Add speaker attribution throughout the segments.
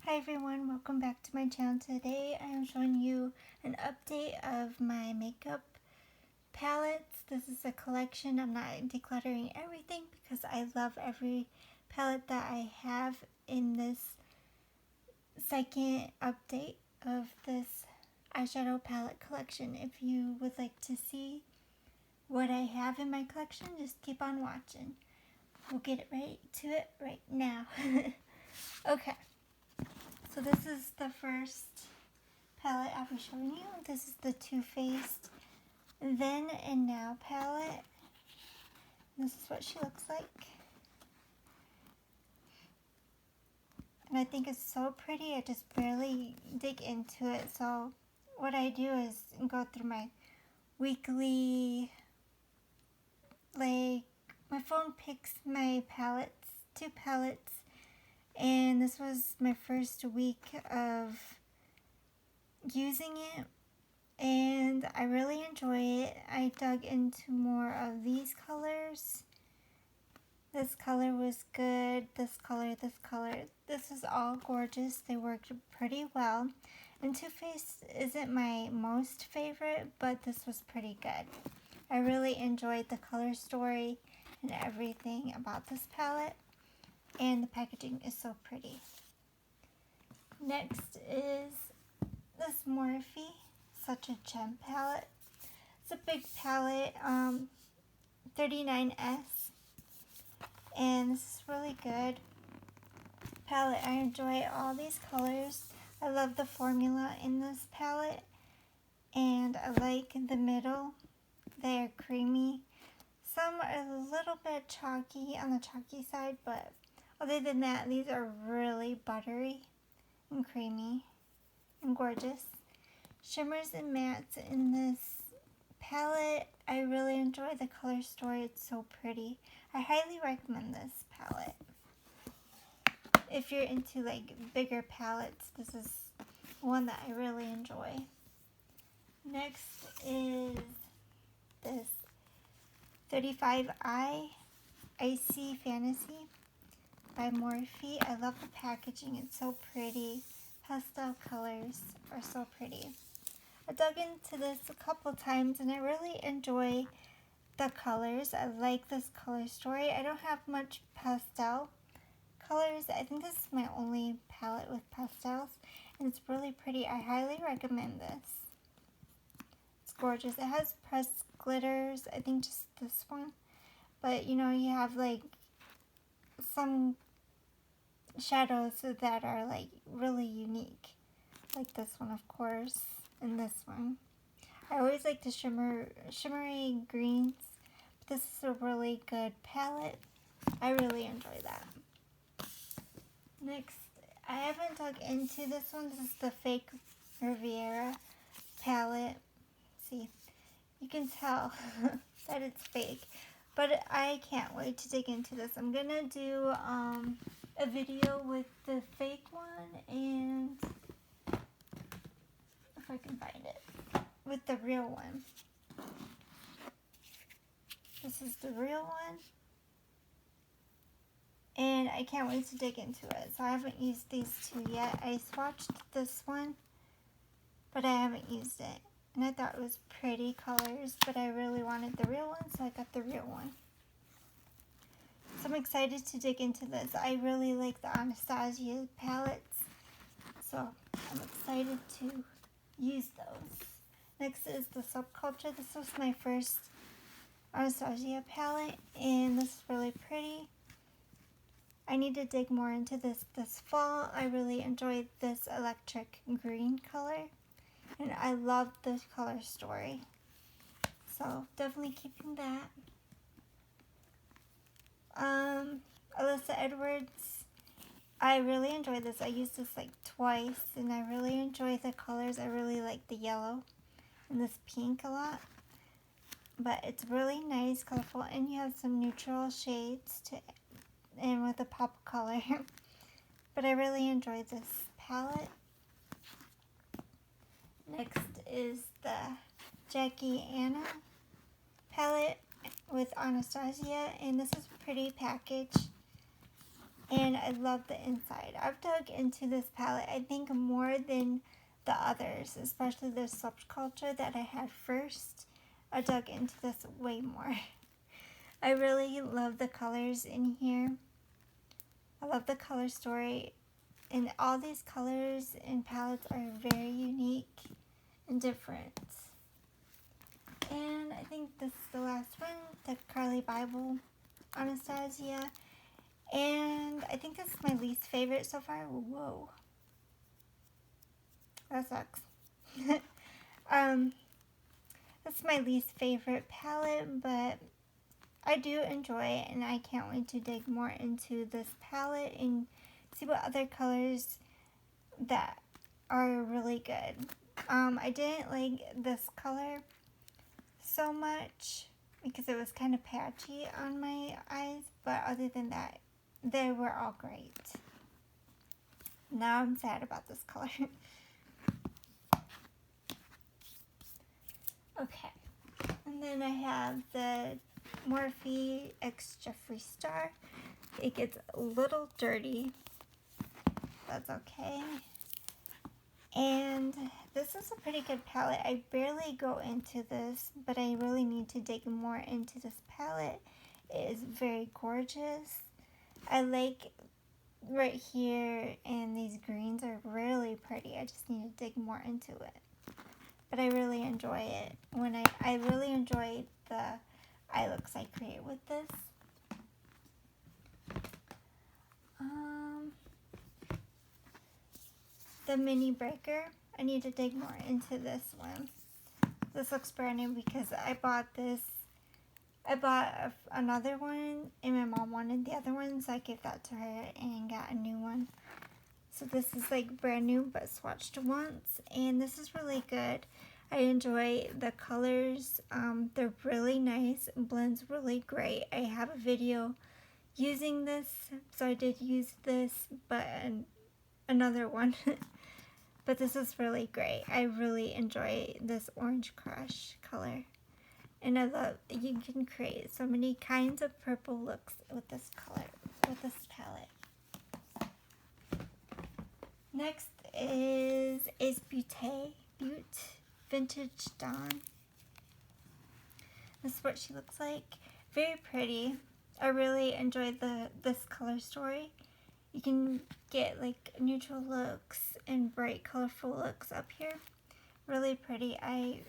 Speaker 1: Hi everyone, welcome back to my channel. Today I am showing you an update of my makeup palettes. This is a collection. I'm not decluttering everything because I love every palette that I have in this second update of this eyeshadow palette collection. If you would like to see what I have in my collection, just keep on watching. We'll get right to it right now. Okay. So this is the first palette I'll be showing you. This is the Too Faced Then and Now palette. This is what she looks like. And I think it's so pretty, I just barely dig into it. So what I do is go through my weekly, my phone picks my palettes, 2 palettes. And this was my first week of using it, and I really enjoy it. I dug into more of these colors. This color was good. This color. This is all gorgeous. They worked pretty well. And Too Faced isn't my most favorite, but this was pretty good. I really enjoyed the color story and everything about this palette. And the packaging is so pretty. Next is this Morphe, such a gem palette. It's a big palette, 39S, and this is really good palette. I enjoy all these colors. I love the formula in this palette, and I like the middle. They are creamy. Some are a little bit chalky on the chalky side, but other than that, these are really buttery and creamy and gorgeous. Shimmers and mattes in this palette. I really enjoy the color story. It's so pretty. I highly recommend this palette. If you're into bigger palettes, this is one that I really enjoy. Next is this 35i Icy Fantasy by Morphe. I love the packaging. It's so pretty. Pastel colors are so pretty. I dug into this a couple times and I really enjoy the colors. I like this color story. I don't have much pastel colors. I think this is my only palette with pastels, and it's really pretty. I highly recommend this. It's gorgeous. It has pressed glitters. I think just this one. But you have some shadows that are really unique, like this one, of course, and this one. I always like the shimmery greens, but this is a really good palette. I really enjoy that. Next, I haven't dug into this one. This is the Fake Riviera palette. See, you can tell that it's fake, but I can't wait to dig into this. I'm gonna do a video with the fake one, and if I can find it, with the real one. This is the real one, and I can't wait to dig into it. So I haven't used these 2 yet. I swatched this one, but I haven't used it, and I thought it was pretty colors, but I really wanted the real one, so I got the real one. So I'm excited to dig into this. I really like the Anastasia palettes, so I'm excited to use those. Next is the Subculture. This was my first Anastasia palette, and this is really pretty. I need to dig more into this fall. I really enjoyed this electric green color, and I love this color story. So definitely keeping that. Alyssa Edwards. I really enjoy this. I used this twice, and I really enjoy the colors. I really like the yellow and this pink a lot. But it's really nice, colorful, and you have some neutral shades and with a pop of color. But I really enjoy this palette. Next is the Jackie Anna palette with Anastasia, and this is a pretty package. and I love the inside. I've dug into this palette, I think, more than the others, especially the subculture that I had first. I dug into this way more. I really love the colors in here. I love the color story, and all these colors and palettes are very unique and different. And I think this is the last one, the Carly Bible Anastasia. And I think this is my least favorite so far. Whoa. That sucks. That's my least favorite palette, but I do enjoy it, and I can't wait to dig more into this palette and see what other colors that are really good. I didn't like this color so much because it was kind of patchy on my eyes, but other than that, they were all great. Now I'm sad about this color. Okay, and then I have the Morphe X Jeffree Star. It gets a little dirty. That's okay. And this is a pretty good palette. I barely go into this, but I really need to dig more into this palette. It is very gorgeous. I like right here, and these greens are really pretty. I just need to dig more into it. But I really enjoy it. I really enjoy the eye looks I create with this. The mini breaker. I need to dig more into this one. This looks brand new because I bought this. I bought another one, and my mom wanted the other one, so I gave that to her and got a new one. So this is like brand new but swatched once, and this is really good. I enjoy the colors. They're really nice and blends really great. I have a video using this, so I did use this, but another one. But this is really great. I really enjoy this Orange Crush color. And I love, you can create so many kinds of purple looks with this color, with this palette. Next is Butte Vintage Dawn. This is what she looks like. Very pretty. I really enjoyed this color story. You can get like neutral looks and bright colorful looks up here. Really pretty. I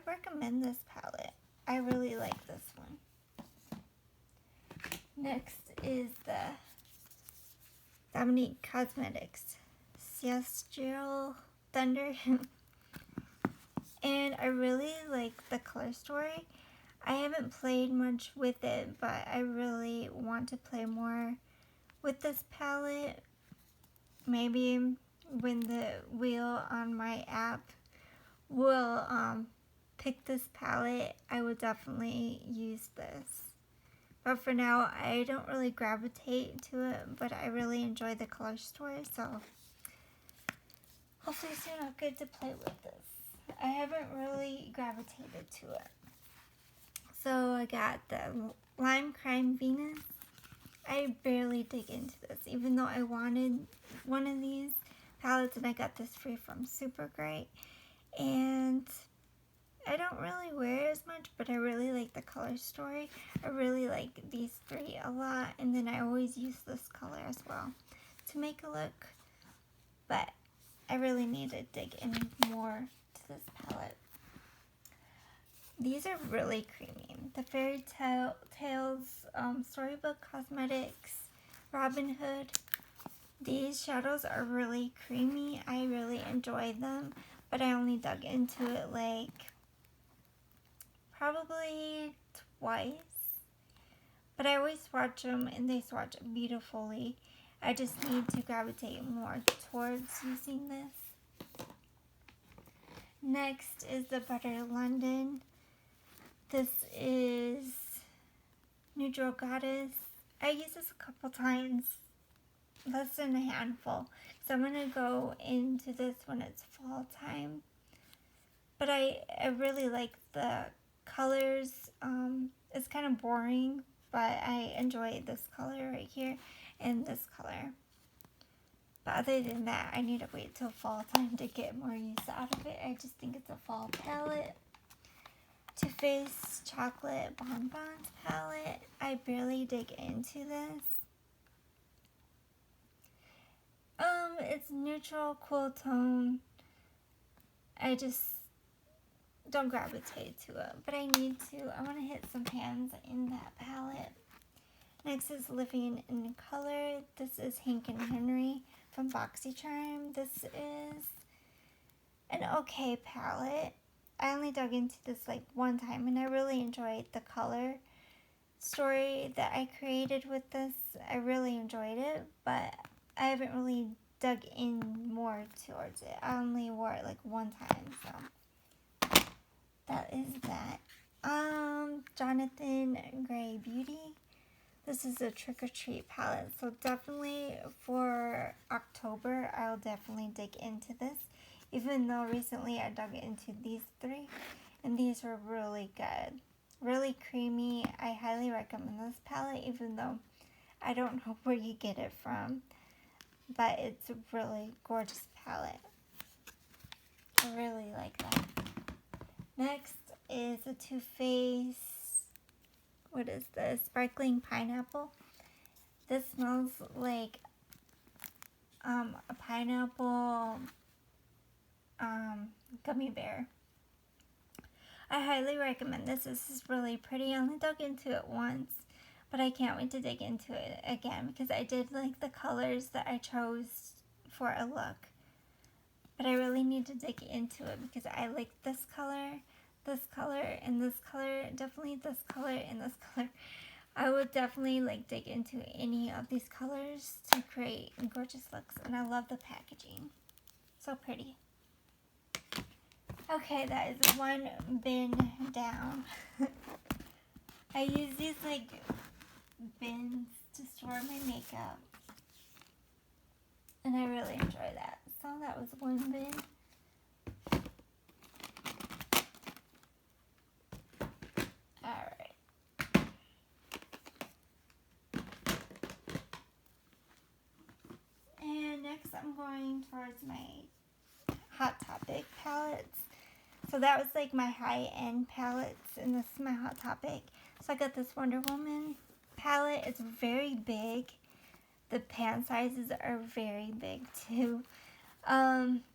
Speaker 1: recommend this palette. I really like this one. Next is the Dominique Cosmetics Celestial Thunder. And I really like the color story. I haven't played much with it, but I really want to play more with this palette. Maybe when the wheel on my app will pick this palette, I would definitely use this. But for now, I don't really gravitate to it, but I really enjoy the color story, so hopefully soon I'll get to play with this. I haven't really gravitated to it. So I got the Lime Crime Venus. I barely dig into this, even though I wanted one of these palettes, and I got this free from Super Great. And I don't really wear it as much, but I really like the color story. I really like these three a lot, and then I always use this color as well to make a look. But I really need to dig in more to this palette. These are really creamy. The Fairy Tales Storybook Cosmetics Robin Hood. These shadows are really creamy. I really enjoy them, but I only dug into it like probably twice. But I always swatch them, and they swatch beautifully. I just need to gravitate more towards using this. Next is the Butter London. This is Neutral Goddess. I used this a couple times, less than a handful. So I'm going to go into this when it's fall time. But I really like the colors. It's kind of boring, but I enjoy this color right here. in this color. But other than that, I need to wait till fall time to get more use out of it. I just think it's a fall palette. Too Faced Chocolate Bonbons palette. I barely dig into this. It's neutral, cool tone. I just don't gravitate to it, but I need to. I want to hit some pans in that palette. Next is Living in Color. This is Hank and Henry from BoxyCharm. This is an okay palette. I only dug into this like one time, and I really enjoyed the color story that I created with this. I really enjoyed it, but I haven't really dug in more towards it. I only wore it like one time, so that is that. Jonathan Gray Beauty. This is a Trick or Treat palette, so definitely for October, I'll definitely dig into this. Even though recently I dug into these three, and these were really good. Really creamy. I highly recommend this palette, even though I don't know where you get it from. But it's a really gorgeous palette. I really like that. Next is a Too Faced, what is this? Sparkling Pineapple. This smells like a pineapple gummy bear. I highly recommend this. This is really pretty. I only dug into it once, but I can't wait to dig into it again because I did like the colors that I chose for a look. But I really need to dig into it because I like this color, and this color, definitely this color, and this color. I would definitely like dig into any of these colors to create gorgeous looks, and I love the packaging. So pretty. Okay, that is one bin down. I use these like bins to store my makeup, and I really enjoy that. So that was one bin. Alright. And next I'm going towards my Hot Topic palettes. So that was like my high-end palettes, and this is my Hot Topic. So I got this Wonder Woman palette. It's very big. The pan sizes are very big too.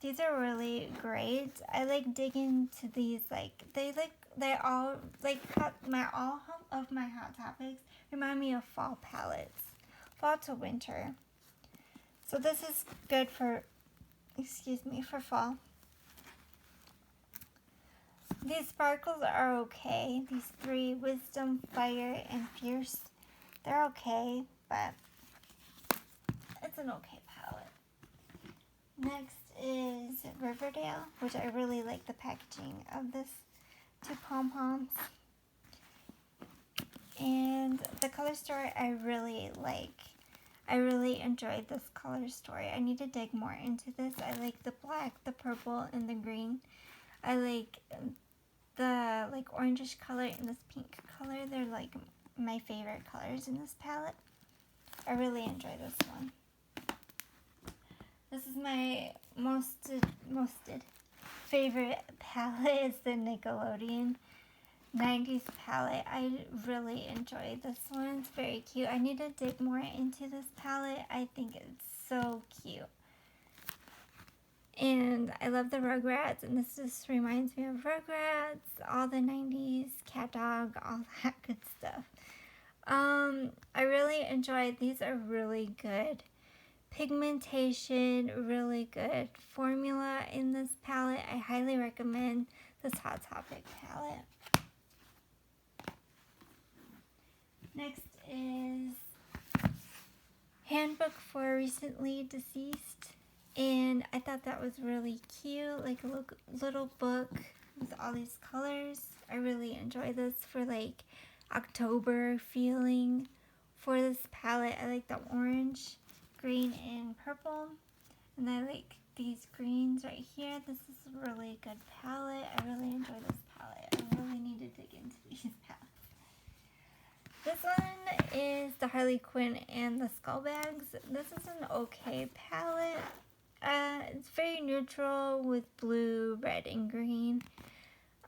Speaker 1: These are really great. I like digging to these, like they all of my Hot Topics remind me of fall palettes, fall to winter. So this is good for, for fall. These sparkles are okay. These three, Wisdom, Fire, and Fierce, they're okay, but it's an okay palette. Next is Riverdale, which I really like the packaging of this. Two pom-poms. And the color story I really like. I really enjoyed this color story. I need to dig more into this. I like the black, the purple, and the green. I like the orangish color and this pink color. They're like my favorite colors in this palette. I really enjoy this one. This is my most favorite palette. It's the Nickelodeon 90s palette. I really enjoy this one. It's very cute. I need to dig more into this palette. I think it's so cute. And I love the Rugrats, and this just reminds me of Rugrats, all the 90s, Cat Dog, all that good stuff. I really enjoyed, these are really good. Pigmentation, really good. Formula in this palette. I highly recommend this Hot Topic palette. Next is Handbook for Recently Deceased. And I thought that was really cute, like a little book with all these colors. I really enjoy this for like October feeling. For this palette, I like the orange, green, and purple. And I like these greens right here. This is a really good palette. I really enjoy this palette. I really need to dig into these palettes. This one is the Harley Quinn and the Skull Bags. This is an okay palette. It's very neutral with blue, red, and green.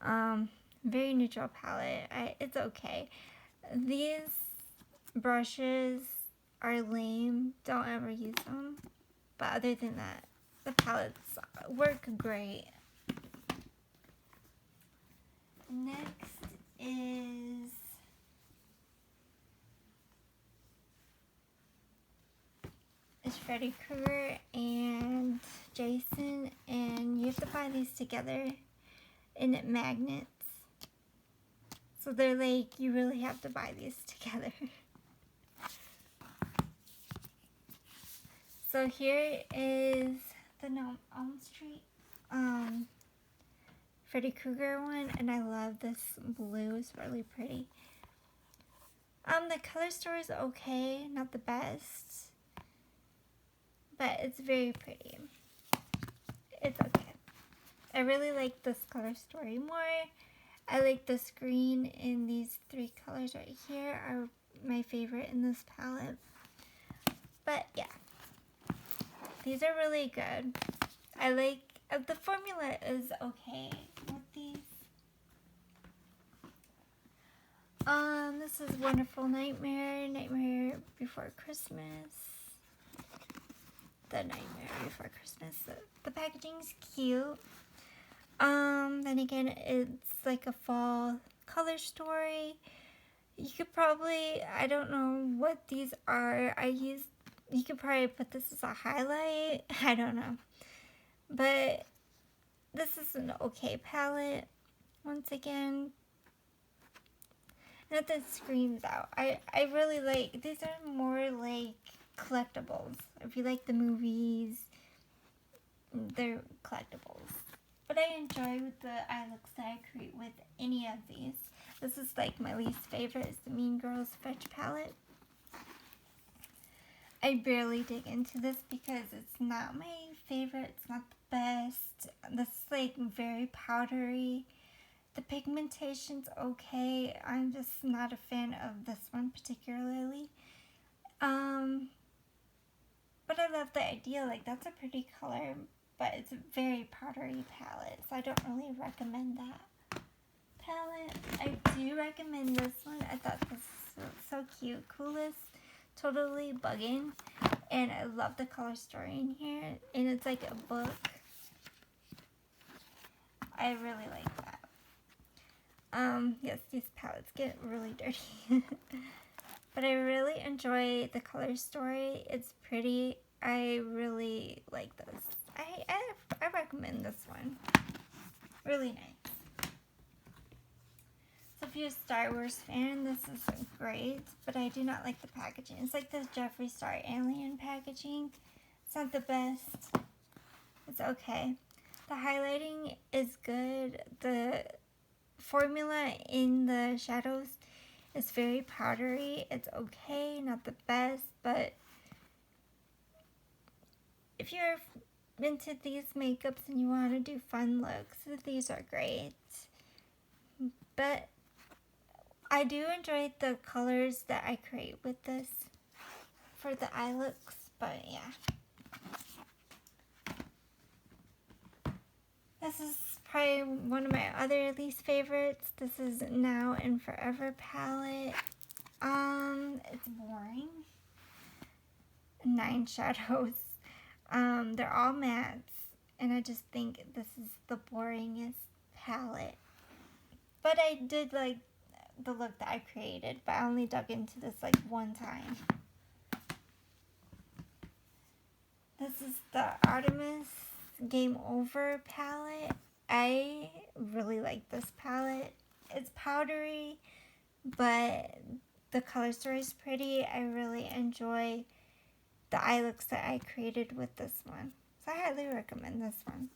Speaker 1: Very neutral palette. It's okay. These brushes are lame. Don't ever use them. But other than that, the palettes work great. Next is Freddy Krueger and Jason, and you have to buy these together in magnets. So they're like, you really have to buy these together. So here is the Elm Street Freddy Krueger one, and I love this blue. It's really pretty. The color story is okay, not the best, but it's very pretty. It's okay. I really like this color story more. I like this green, and these three colors right here are my favorite in this palette. But yeah, these are really good. I like, the formula is okay with these. This is Wonderful Nightmare, Nightmare Before Christmas. The Nightmare Before Christmas. The packaging's cute. Then again, it's like a fall color story. You could probably, I don't know what these are. You could probably put this as a highlight. I don't know. But this is an okay palette. Once again, nothing screams out. I really like, these are more like collectibles. If you like the movies, they're collectibles. But I enjoy the eye looks that I create with any of these. This is like my least favorite, is the Mean Girls Fetch palette. I barely dig into this because it's not my favorite. It's not the best. This is like very powdery. The pigmentation's okay. I'm just not a fan of this one particularly. But I love the idea. Like, that's a pretty color, but it's a very powdery palette, so I don't really recommend that palette. I do recommend this one. I thought this was so cute. Coolest, totally bugging, and I love the color story in here, and it's like a book. I really like that. Yes, these palettes get really dirty. But I really enjoy the color story. It's pretty. I really like this. I recommend this one. Really nice. So if you're a Star Wars fan, this is great. But I do not like the packaging. It's like this Jeffree Star alien packaging. It's not the best. It's okay. The highlighting is good. The formula in the shadows is very powdery. It's okay, not the best, but if you're into these makeups and you want to do fun looks, these are great. But I do enjoy the colors that I create with this for the eye looks, but yeah. This is probably one of my other least favorites. This is Now and Forever palette. It's boring. 9 shadows. They're all mattes, and I just think this is the boringest palette. But I did like the look that I created, but I only dug into this like one time. This is the Artemis Game Over palette. I really like this palette. It's powdery, but the color story is pretty. I really enjoy the eye looks that I created with this one. So I highly recommend this one.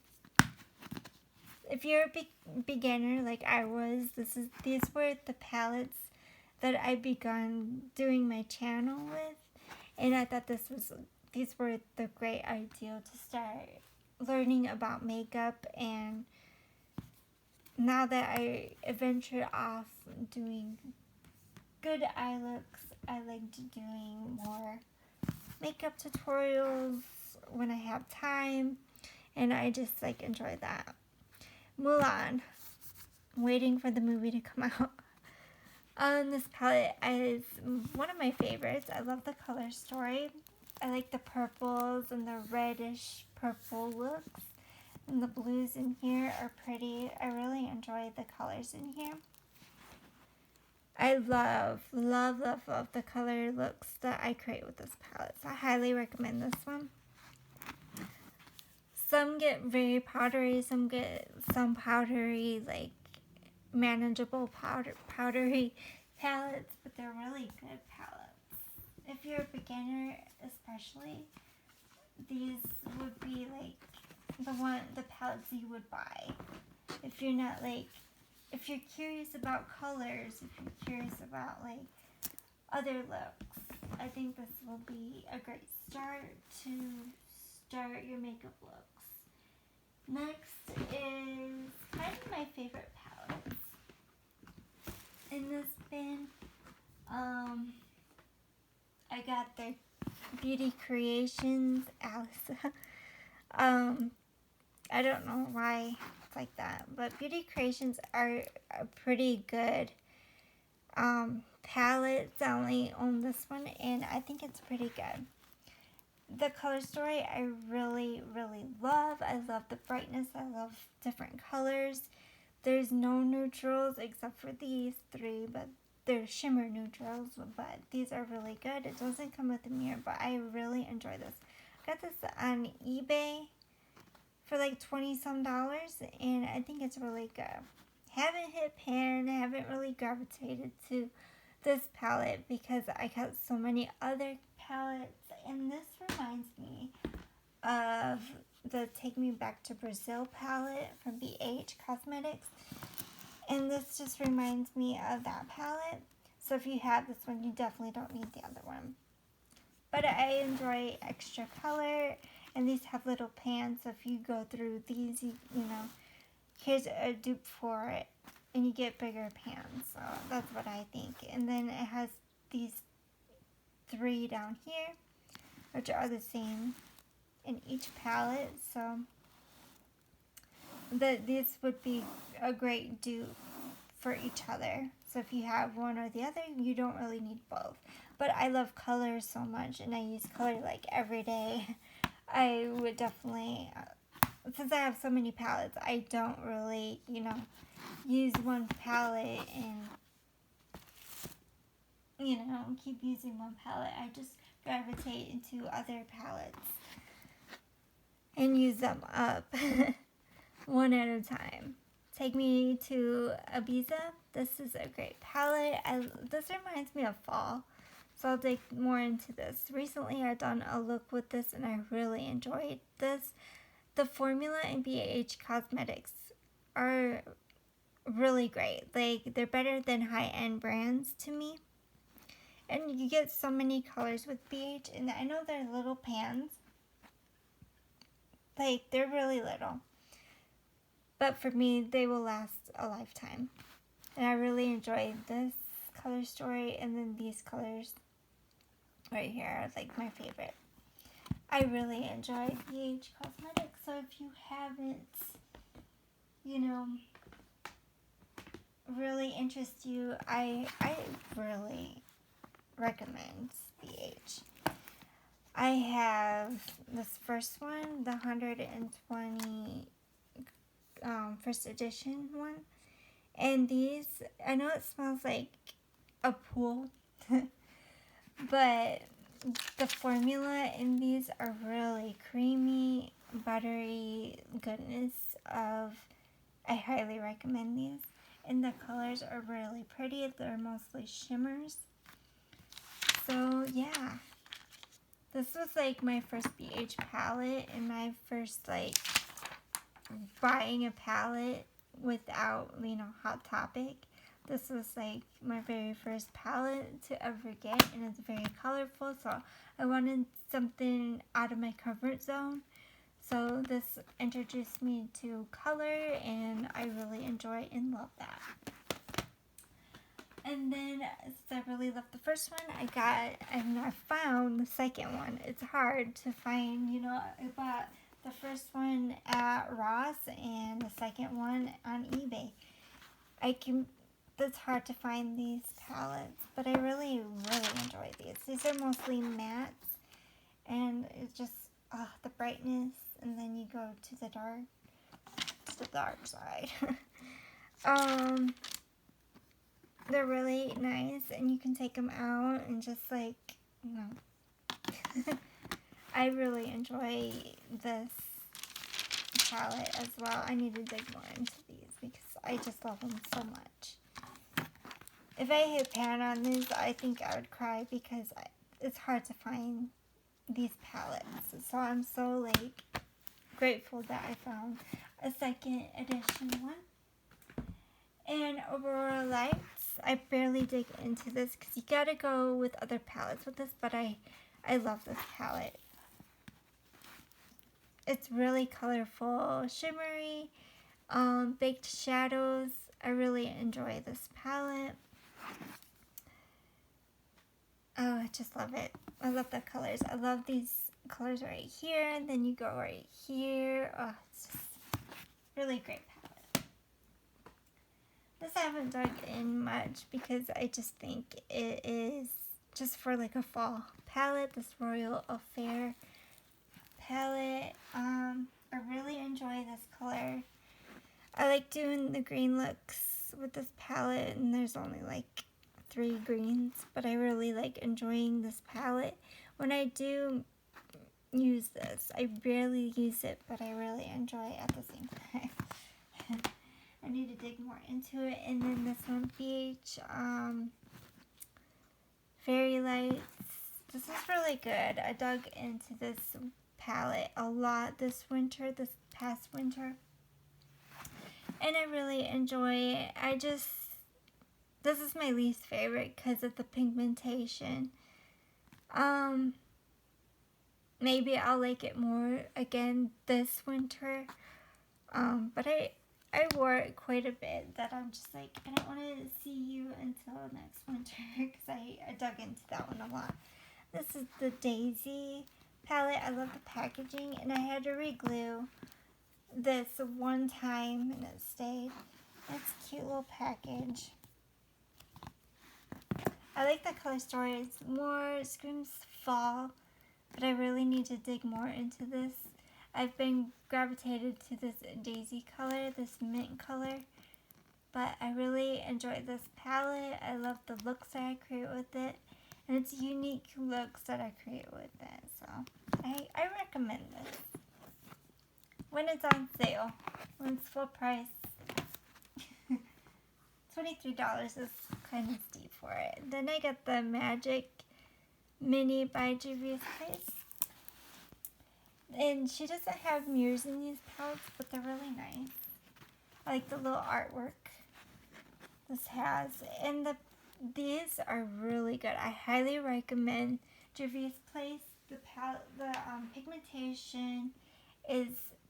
Speaker 1: If you're a beginner like I was, these were the palettes that I begun doing my channel with, and I thought these were the great ideal to start learning about makeup. And now that I ventured off doing good eye looks. I like doing more makeup tutorials when I have time, and I just like enjoy that. Mulan, waiting for the movie to come out. This palette is one of my favorites. I love the color story. I like the purples and the reddish purple looks, and the blues in here are pretty. I really enjoy the colors in here. I love the color looks that I create with this palette. So I highly recommend this one. Some get very powdery, some get some powdery, like manageable powdery palettes, but they're really good palettes. If you're a beginner especially, these would be like the palettes you would buy. If you're not like, if you're curious about colors, if you're curious about like other looks, I think this will be a great start to start your makeup looks. Next is kind of my favorite palettes in this bin. I got the Beauty Creations Alisa. I don't know why it's like that, but Beauty Creations are a pretty good palette. I only own this one, and I think it's pretty good. The color story I really love. I love the brightness. I love different colors. There's no neutrals except for these three, but they're shimmer neutrals, but these are really good. It doesn't come with a mirror, but I really enjoy this. I got this on eBay for like $20 some, and I think it's really good. Haven't hit pan, haven't really gravitated to this palette because I got so many other palettes, and this reminds me of the Take Me Back to Brazil palette from BH Cosmetics, and this just reminds me of that palette. So if you have this one, you definitely don't need the other one. But I enjoy extra color, and these have little pans, so if you go through these, you know, here's a dupe for it, and you get bigger pans. So that's what I think. And then it has these three down here, which are the same in each palette. So this would be a great dupe for each other. So if you have one or the other, you don't really need both. But I love color so much, and I use color like every day. I would definitely, since I have so many palettes, I don't really, you know, use one palette and, you know, keep using one palette. I just gravitate into other palettes and use them up one at a time. Take Me to Ibiza. This is a great palette. This reminds me of fall, so I'll dig more into this. Recently I've done a look with this, and I really enjoyed this. The formula in BH Cosmetics are really great. Like, they're better than high-end brands to me. And you get so many colors with BH, and I know they're little pans. Like, they're really little. But for me, they will last a lifetime. And I really enjoyed this color story, and then these colors right here are like my favorite. I really enjoy BH Cosmetics, so if you haven't, you know, really interest you, I really recommend BH. I have this first one, the 120 first edition one, and these, I know it smells like a pool, but the formula in these are really creamy, buttery goodness of, I highly recommend these, and the colors are really pretty. They're mostly shimmers. So yeah, this was like my first BH palette, and my first like buying a palette without, you know, Hot Topic. This was like my very first palette to ever get, and it's very colorful, so I wanted something out of my comfort zone. So this introduced me to color, and I really enjoy and love that. And then, since I really loved the first one, I found the second one. It's hard to find, you know, I bought the first one at Ross and the second one on eBay. It's hard to find these palettes, but I really, really enjoy these. These are mostly mattes, and it's just, the brightness, and then you go to the dark side. They're really nice, and you can take them out and just like, you know. I really enjoy this palette as well. I need to dig more into these because I just love them so much. If I hit pan on these, I think I would cry because it's hard to find these palettes. So I'm so like grateful that I found a second edition one. And Aurora Lights, I barely dig into this because you gotta go with other palettes with this, but I love this palette. It's really colorful, shimmery, baked shadows. I really enjoy this palette. Oh, I just love it. I love the colors. I love these colors right here, and then you go right here. Oh, it's just really great palette. This I haven't dug in much because I just think it is just for like a fall palette. This Royal Affair palette. I really enjoy this color. I like doing the green looks with this palette, and there's only like 3 greens, but I really like enjoying this palette. When I do use this, I rarely use it, but I really enjoy it at the same time. I need to dig more into it. And then this one, BH Fairy Lights. This is really good. I dug into this palette a lot this past winter. And I really enjoy it. This is my least favorite because of the pigmentation. Maybe I'll like it more again this winter. But I wore it quite a bit that I'm just like, I don't want to see you until next winter because I dug into that one a lot. This is the Daisy palette. I love the packaging, and I had to re-glue this one time and it stayed. It's a cute little package. I like the color story. It's more screams fall, but I really need to dig more into this. I've been gravitated to this Daisy color, this mint color, but I really enjoy this palette. I love the looks that I create with it, and it's unique looks that I create with it, so I recommend this. When it's on sale, when it's full price, $23 is kind of steep for it. Then I got the Magic Mini by Juvia's Place. And she doesn't have mirrors in these palettes, but they're really nice. I like the little artwork this has. And these are really good. I highly recommend Juvia's Place. The pigmentation is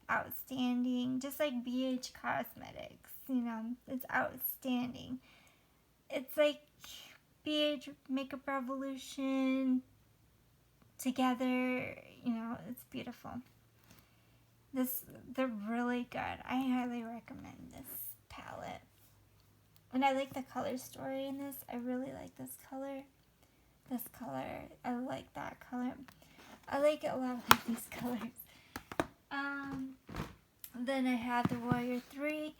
Speaker 1: outstanding. Just like BH Cosmetics, you know, it's outstanding. It's like BH Makeup Revolution together, you know, it's beautiful. They're really good. I highly recommend this palette. And I like the color story in this. I really like this color. This color. I like that color. I like a lot of these colors. Then I have the Warrior 3.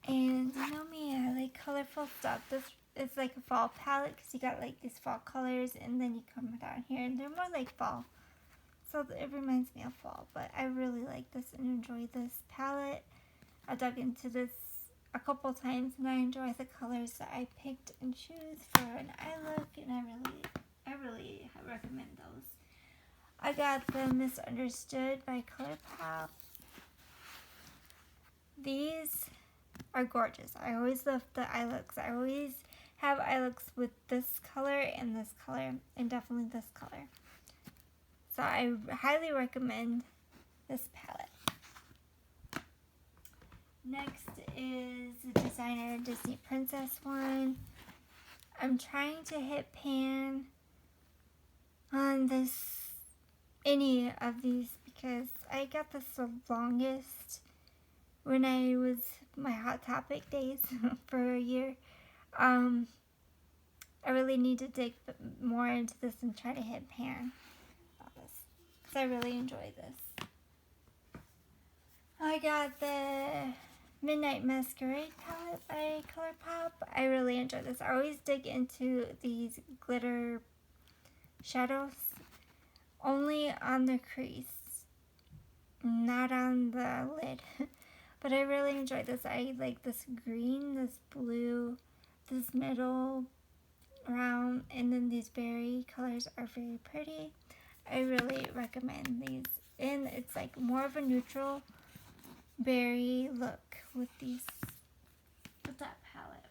Speaker 1: And you know me, I like colorful stuff. This is like a fall palette because you got like these fall colors, and then you come down here and they're more like fall. So it reminds me of fall, but I really like this and enjoy this palette. I dug into this a couple times and I enjoy the colors that I picked and choose for an eye look, and I really recommend those. I got the Misunderstood by ColourPop. These are gorgeous. I always love the eye looks. I always have eye looks with this color and definitely this color. So I highly recommend this palette. Next is the Designer Disney Princess one. I'm trying to hit pan on any of these because I got this the longest when I was my Hot Topic days for a year. I really need to dig more into this and try to hit pan on this because I really enjoy this. I got the Midnight Masquerade palette by ColourPop. I really enjoy this. I always dig into these glitter shadows only on the crease, not on the lid. But I really enjoy this. I like this green, this blue, this middle round, and then these berry colors are very pretty. I really recommend these. And it's like more of a neutral berry look with that palette.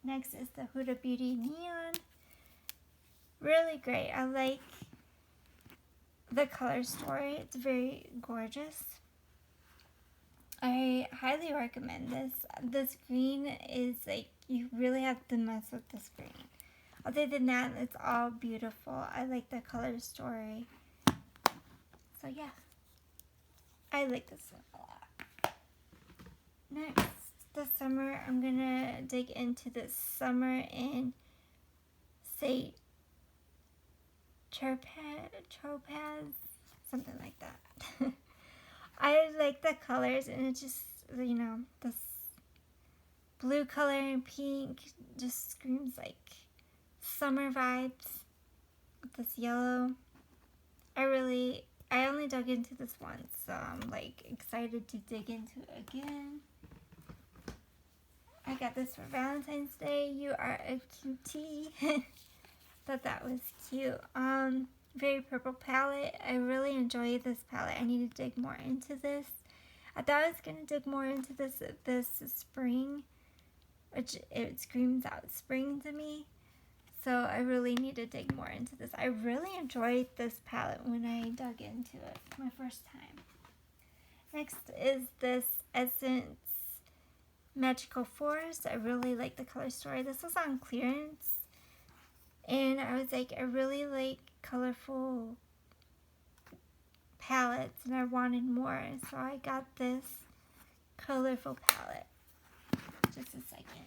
Speaker 1: Next is the Huda Beauty Neon. Really great. I like the color story. It's very gorgeous. I highly recommend this. This green is like, you really have to mess with this green. Other than that, it's all beautiful. I like the color story. So yeah, I like this one a lot. Next, this summer, I'm gonna dig into this Summer in Say Topaz, something like that. I like the colors, and it just, you know, this blue color and pink just screams like summer vibes with this yellow. I only dug into this once, so I'm like excited to dig into it again. I got this for Valentine's Day. You are a cutie. Thought that was cute. Very purple palette. I really enjoy this palette. I need to dig more into this. I thought I was gonna dig more into this spring, which it screams out spring to me. So I really need to dig more into this. I really enjoyed this palette when I dug into it my first time. Next is this Essence Magical Forest. I really like the color story. This was on clearance. And I was like, I really like colorful palettes and I wanted more. So I got this colorful palette. Just a second.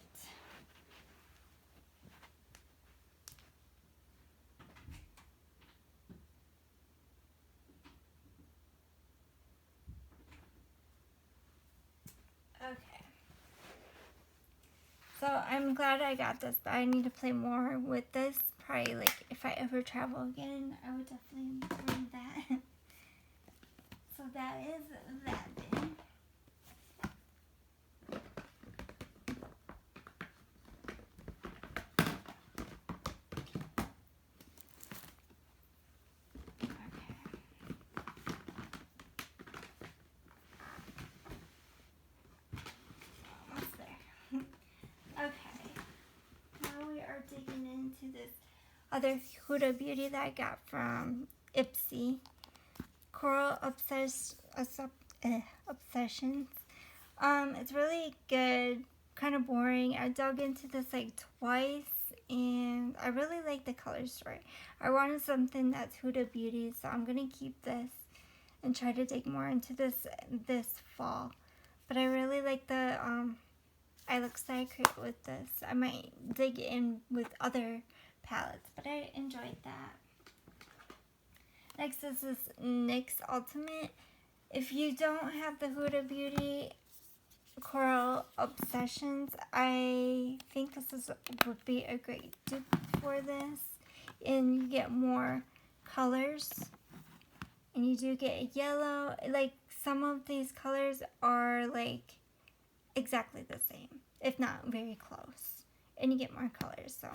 Speaker 1: Okay. So I'm glad I got this, but I need to play more with this. Probably like if I ever travel again, I would definitely bring that. So that is that then. Digging into this other Huda Beauty that I got from Ipsy, Coral Obsessions. It's really good, kind of boring. I dug into this like twice and I really like the color story. I wanted something that's Huda Beauty, so I'm gonna keep this and try to dig more into this fall. But I really like the eye looks that I create with this. I might dig in with other palettes, but I enjoyed that. Next is this NYX Ultimate. If you don't have the Huda Beauty Coral Obsessions, I think this would be a great dupe for this. And you get more colors. And you do get a yellow. Like some of these colors are like exactly the same, if not very close, and you get more colors. So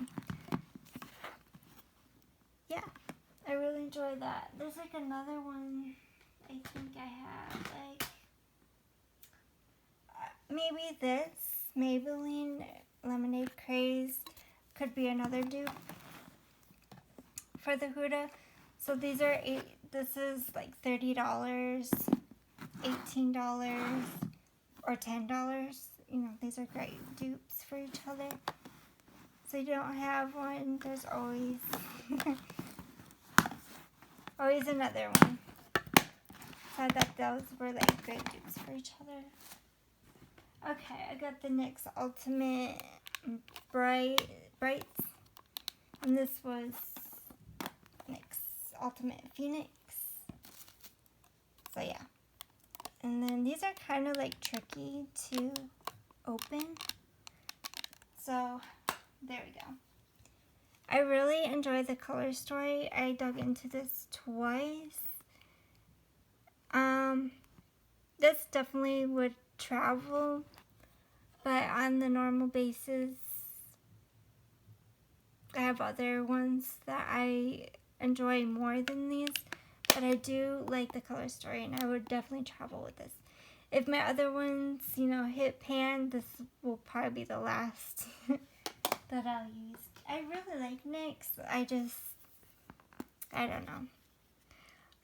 Speaker 1: yeah, I really enjoy that. There's like another one I think I have, like maybe this Maybelline Lemonade Craze could be another dupe for the Huda. So these are this is like $30, $18 or $10. You know, these are great dupes for each other. So you don't have one, there's always always another one. So I thought those were like great dupes for each other. Okay, I got the NYX Ultimate Brights. And this was NYX Ultimate Phoenix. So yeah. And then these are kind of like tricky to open. So there we go. I really enjoy the color story. I dug into this twice. This definitely would travel, but on the normal basis, I have other ones that I enjoy more than these, but I do like the color story, and I would definitely travel with this. If my other ones, hit pan, this will probably be the last that I'll use. I really like NYX. I don't know.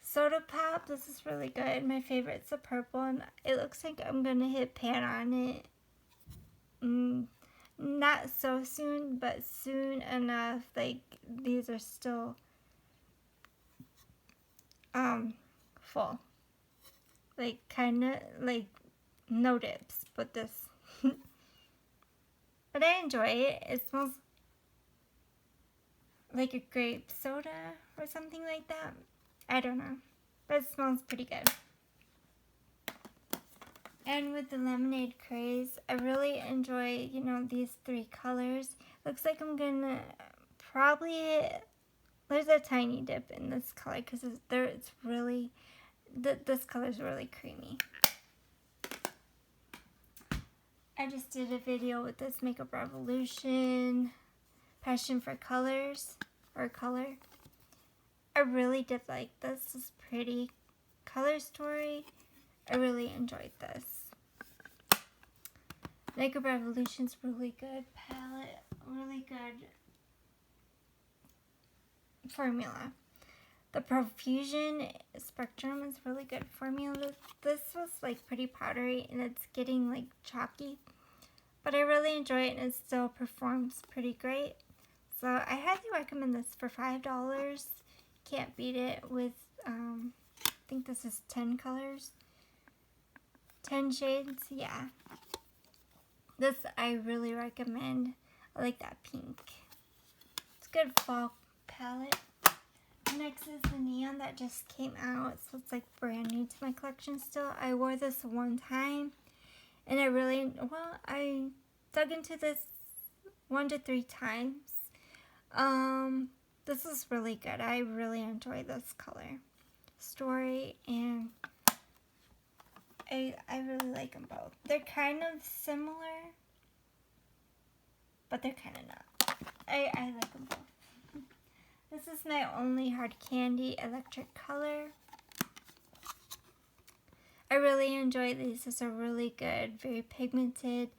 Speaker 1: Soda Pop, this is really good. My favorite's the purple, and it looks like I'm going to hit pan on it. Not so soon, but soon enough. Like, these are still full. Like, kind of, like, no dips, but this. But I enjoy it. It smells like a grape soda or something like that. I don't know, but it smells pretty good. And with the lemonade craze, I really enjoy, these three colors. Looks like I'm gonna probably, there's a tiny dip in this color because it's really, this color is really creamy. I just did a video with this Makeup Revolution Passion for Colors, or color. I really did like this. This pretty color story. I really enjoyed this. Makeup Revolution's really good palette. Really good formula. The Profusion Spectrum is really good formula. This was like pretty powdery and it's getting like chalky. But I really enjoy it and it still performs pretty great. So I highly recommend this for $5. Can't beat it with, I think this is 10 colors. 10 shades, yeah. This I really recommend. I like that pink. It's a good fall palette. Next is the Neon that just came out. So it's like brand new to my collection still. I wore this one time. And I dug into this 1 to 3 times. This is really good. I really enjoy this color story, and I really like them both. They're kind of similar, but they're kind of not. I like them both. This is my only hard candy electric color. I really enjoy these. These are really good, very pigmented.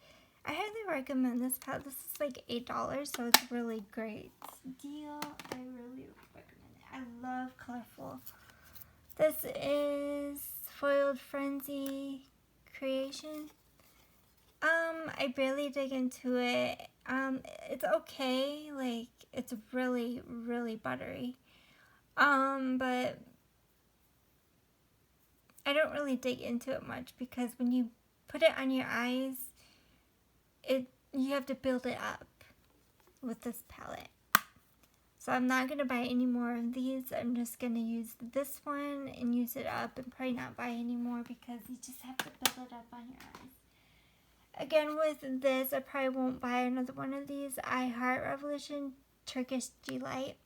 Speaker 1: I highly recommend this palette. This is like $8, so it's really great deal. I really recommend it. I love colorful. This is Foiled Frenzy Creation. I barely dig into it. It's okay. Like, it's really, really buttery. But I don't really dig into it much because when you put it on your eyes, you have to build it up with this palette. So I'm not going to buy any more of these. I'm just going to use this one and use it up and probably not buy any more because you just have to build it up on your eyes. Again, with this, I probably won't buy another one of these. I Heart Revolution Turkish Delight.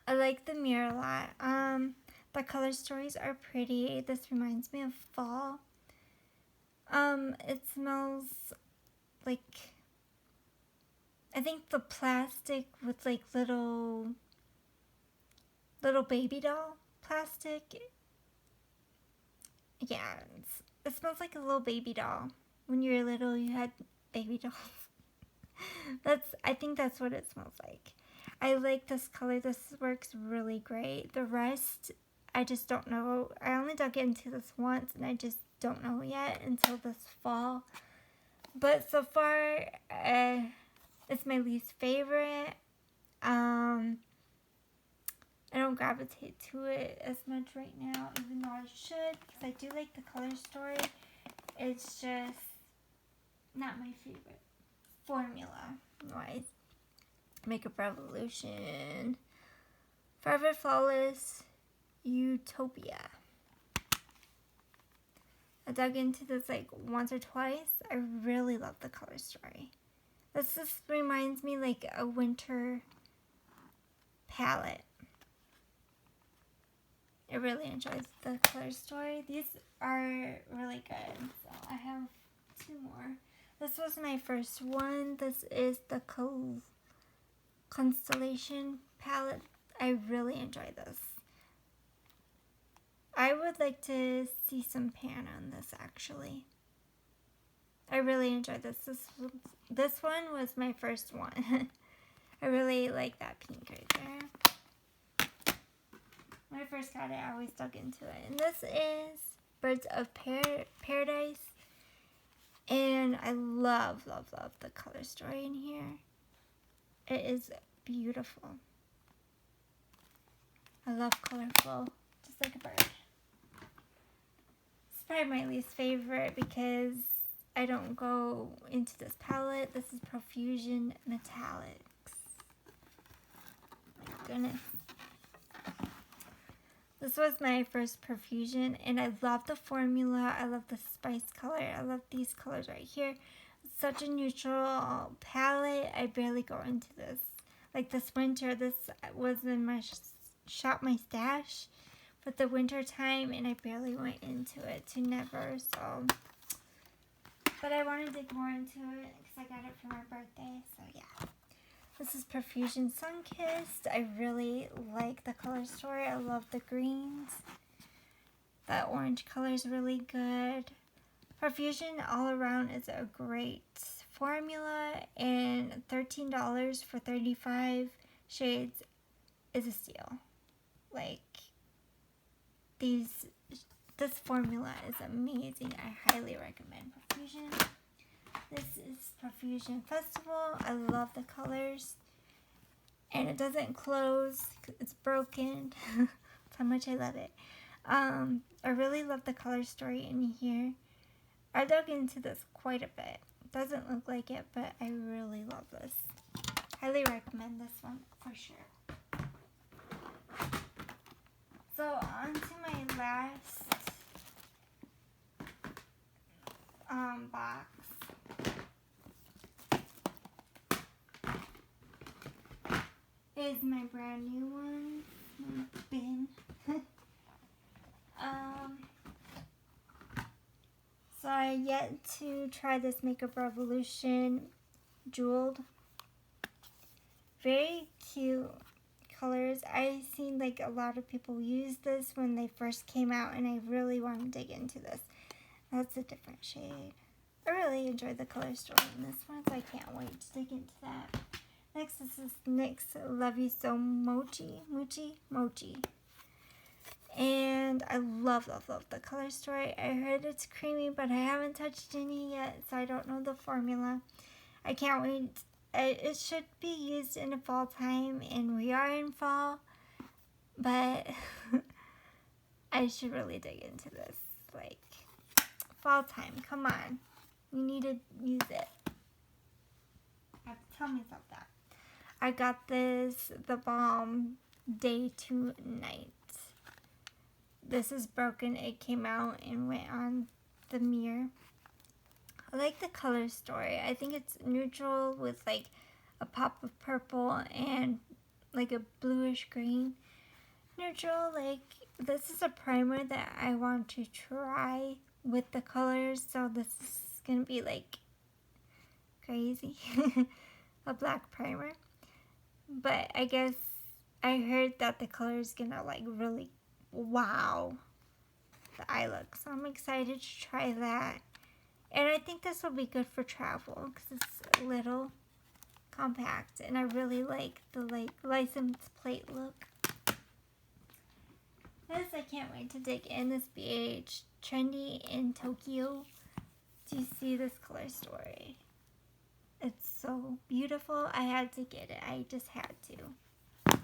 Speaker 1: I like the mirror a lot. The color stories are pretty. This reminds me of fall. It smells like, I think the plastic with like little baby doll plastic. Yeah, it smells like a little baby doll. When you were little, you had baby dolls. I think that's what it smells like. I like this color. This works really great. The rest, I just don't know. I only dug into this once, and I just don't know yet until this fall. But so far, It's my least favorite. I don't gravitate to it as much right now, even though I should, because I do like the color story. It's just not my favorite formula wise. Makeup Revolution, Forever Flawless, Utopia. I dug into this like once or twice. I really love the color story. This just reminds me like a winter palette. I really enjoyed the color story. These are really good. So I have 2 more. This was my first one. This is the Constellation palette. I really enjoy this. I would like to see some pan on this actually. I really enjoyed this. This one was my first one. I really like that pink right there. When I first got it, I always dug into it. And this is Birds of Paradise. And I love, love, love the color story in here. It is beautiful. I love colorful, just like a bird. It's probably my least favorite because I don't go into this palette. This is Profusion Metallics. My goodness. This was my first Profusion, and I love the formula. I love the spice color. I love these colors right here. It's such a neutral palette. I barely go into this. Like this winter, this was in my shop, my stash for the winter time, and I barely went into it to never. So, but I want to dig more into it because I got it for my birthday. So yeah. This is Profusion Sunkissed. I really like the color story. I love the greens. That orange color is really good. Profusion all around is a great formula, and $13 for 35 shades is a steal. Like, this formula is amazing. I highly recommend Profusion. This is Profusion Festival. I love the colors. And it doesn't close. It's broken. That's how much I love it. I really love the color story in here. I dug into this quite a bit. Doesn't look like it, but I really love this. Highly recommend this one for sure. So on to my last box. Is my brand new one, my bin. So I yet to try this Makeup Revolution Jeweled. Very cute colors. I seen like a lot of people use this when they first came out, and I really want to dig into this. That's a different shade. I really enjoyed the color story in this one, so I can't wait to dig into that. Next, this is NYX Love You So Mochi. And I love, love, love the color story. I heard it's creamy, but I haven't touched any yet, so I don't know the formula. I can't wait. It should be used in the fall time, and we are in fall, but I should really dig into this. Like, fall time, come on. You need to use it. I have to tell myself that. I got this, the Balm Day to Night. This is broken. It came out and went on the mirror. I like the color story. I think it's neutral with like a pop of purple and like a bluish green. Neutral, like this is a primer that I want to try with the colors. So this is going to be like crazy. A black primer. But I guess I heard that the color is gonna like really wow the eye look. So I'm excited to try that. And I think this will be good for travel because it's a little compact. And I really like the like license plate look. This I can't wait to dig in. This BH Trendy in Tokyo. Do you see this color story? It's so beautiful. I had to get it. I just had to.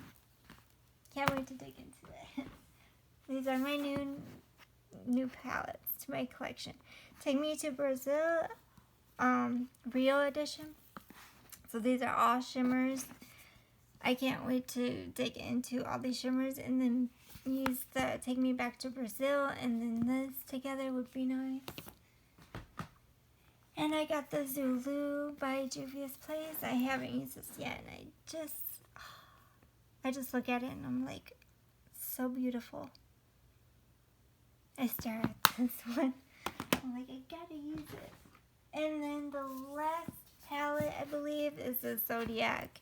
Speaker 1: Can't wait to dig into it. These are my new palettes to my collection. Take Me to Brazil, Rio edition. So these are all shimmers. I can't wait to dig into all these shimmers and then use the Take Me Back to Brazil, and then this together would be nice. And I got the Zulu by Juvia's Place. I haven't used this yet, and I just look at it and I'm like, so beautiful. I stare at this one. I'm like, I gotta use it. And then the last palette, I believe, is the Zodiac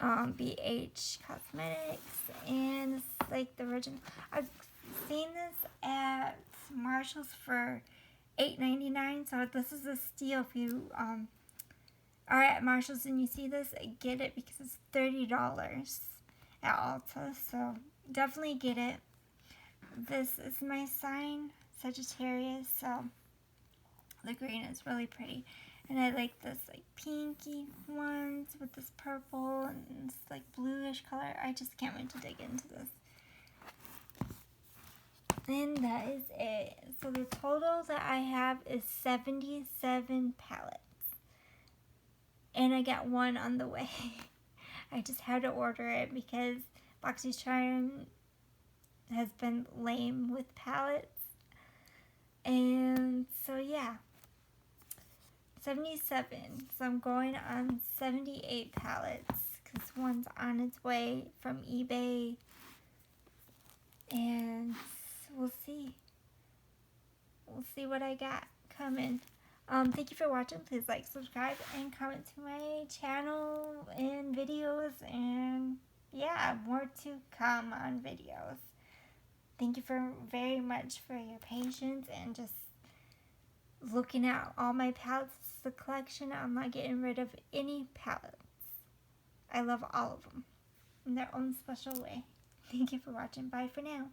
Speaker 1: BH Cosmetics, and it's like the original. I've seen this at Marshall's for $8.99, so this is a steal. If you are at Marshall's and you see this, get it because it's $30 at Ulta, so definitely get it. This is my sign, Sagittarius, so the green is really pretty. And I like this like pinky ones with this purple and this like bluish color. I just can't wait to dig into this. And that is it. So the total that I have is 77 palettes. And I got one on the way. I just had to order it because BoxyCharm has been lame with palettes. And so yeah. 77. So I'm going on 78 palettes because one's on its way from eBay. And we'll see. We'll see what I got coming. Thank you for watching. Please like, subscribe, and comment to my channel and videos. And yeah, more to come on videos. Thank you very much for your patience and just looking at all my palettes. The collection. I'm not getting rid of any palettes. I love all of them in their own special way. Thank you for watching. Bye for now.